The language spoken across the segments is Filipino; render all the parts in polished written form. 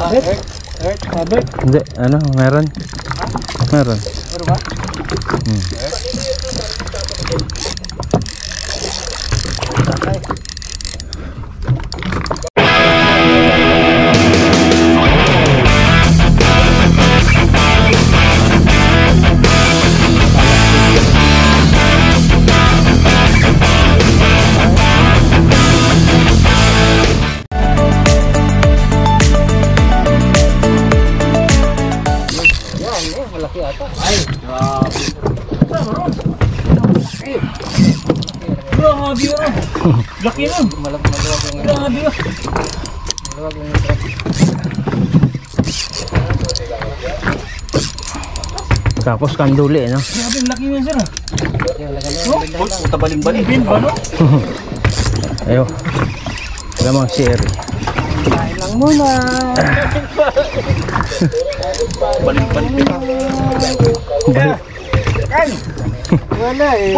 Hindi, ano, meron. Meron. Meron ba? Malaki ata. Ay, grabe. Grabe yun. Laki nun. Maluwag yung Grabe yun. maluwag yung trap. Tapos kanduli, no? Grabe, laki yun sir. Oh, Puta baling-baling. Bin ba no? Ayo. Lamang share. Kain lang muna. Baling-baling. Kan. Wala eh.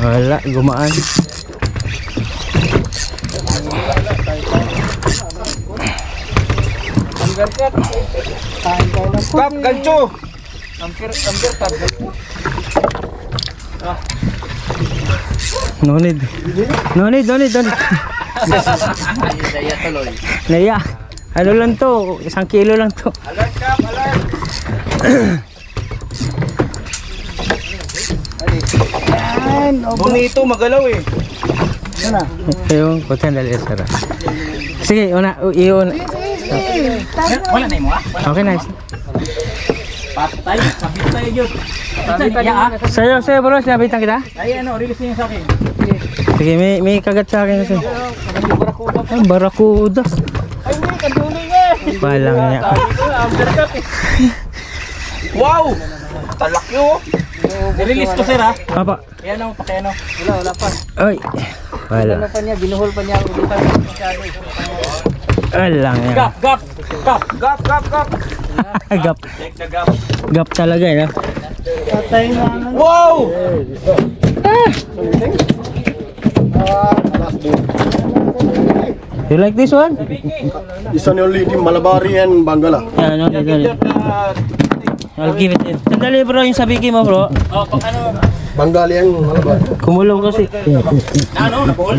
Wala, gumaan. Amber cut. Kain tayo ng Kap, gancho. Amber cut. No need. No need. Daya tuloy. Naya. Ano lang to? 1 kilo lang to. Alert kap, alert. Yan. Bonito, magalaw eh. Ano? Yung kutin dali sara. Sige, iyon. Wala na mo ah. Okay, nice. Patay, sabit tayo yun. Sa'yo bro, sinabitan kita? Ay ano, release niyo sa akin. Sige, may kagat sa akin kasi. Ah, barakuda. Ay, hindi, kanduling eh. Palang niya. Amber cut eh. Wow! Talaki oh. Release ko sir ha. Apa? Yan ang pakiano. Wala pa. Ay. Wala. Ano pa niya, binuhol pa niya ulitan. Alang niya. Gap. Gap. Check the gap. Gap talaga eh. Patay na. Wow! You like this one? This one only in Malabari and Bangala. Yeah, no, I'll give it in. Sandali bro, yung sabiki mo bro. Oh, pag ano? Bengali and Malabar. Kumulong kasi. Ano, napol?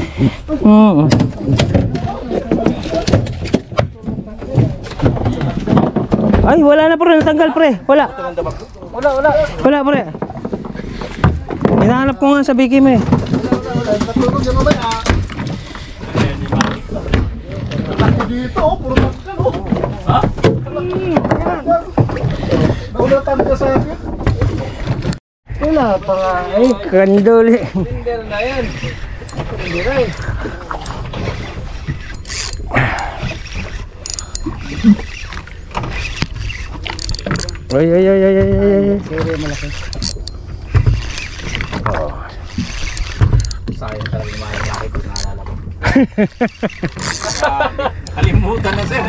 Ay, wala na pre, natanggal pre. Wala. Wala pre. Hinahanap ko nga sabiki mo eh. Natulog yan mamaya. Dito, puro takkan oh. Ha? Naulatan ka sa akin. Wala pa nga. Ay, kanduli. Tinder na yan. Hindi rin. Ay. Siri malaki. Sayang talaga yung mga laki pag naalala mo. Kalimutan na sir.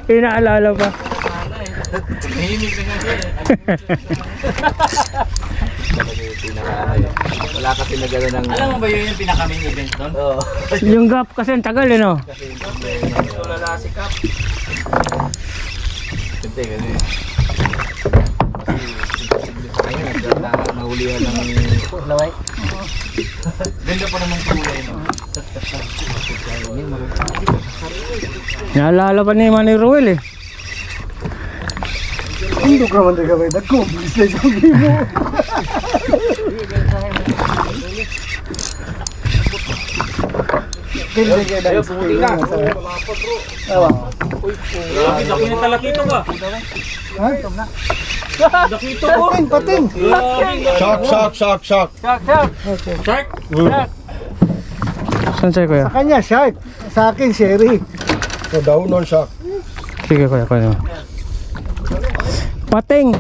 Inaalala pa. Nahimik na nga siya eh. Talaga yung pinaka-ano yun. Wala kasi na gano'n ng... Alam mo ba yun yung pinaka-main event doon? Oo. Yung gap kasi ang tagal eh no? Kasi wala si Cap. Siyempre gano'n eh. Ayun, nahulihan ng... Laway. Ganda pa naman kulay no? Naalala pa ni Manny Ruel eh. Hindi ka man tayo may dagko. Bilis na isang mo. Ayaw, pumuti ka. Ewan. Laki na talakito ka. Lakito ko. Pating. Shark. Shark. Saan sa'yo kuya? Sa kanya, shark. Sa akin, sherry. So daw non shark. Sige kuya. Pating!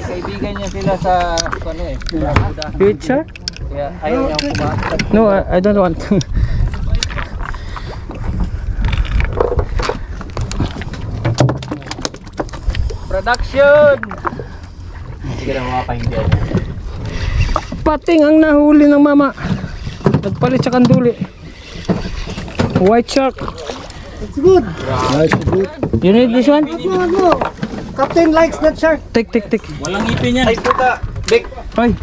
Kaibigan niya sila sa ano eh. Pizza? Kaya ayaw niya kumain. No, I don't want. Production! Sige na mga pahindihan. Pating ang nahuli ng mama. Nagpalit sa kanduli. White shark. It's good. Nice, good. You need this one? No. Captain likes that shark. Take. Walang ngipin yan. Ay puta. Bek. Ay,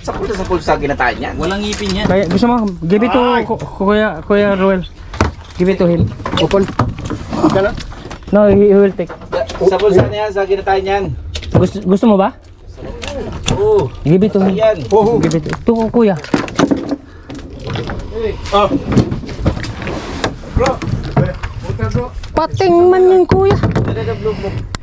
Sa pulsa ginataan yan. Walang ngipin yan. kaya gusto mo, give it to Kuya Ruel. Give it to him. Open. Kana? No, he will take. Sa pulsa niya, sa ginataan yan. Gusto mo ba? Oo. Give it to him. Yan. Give it to Kuya. Ah. Bro. Puta bro. Pating man yung Kuya. Blue.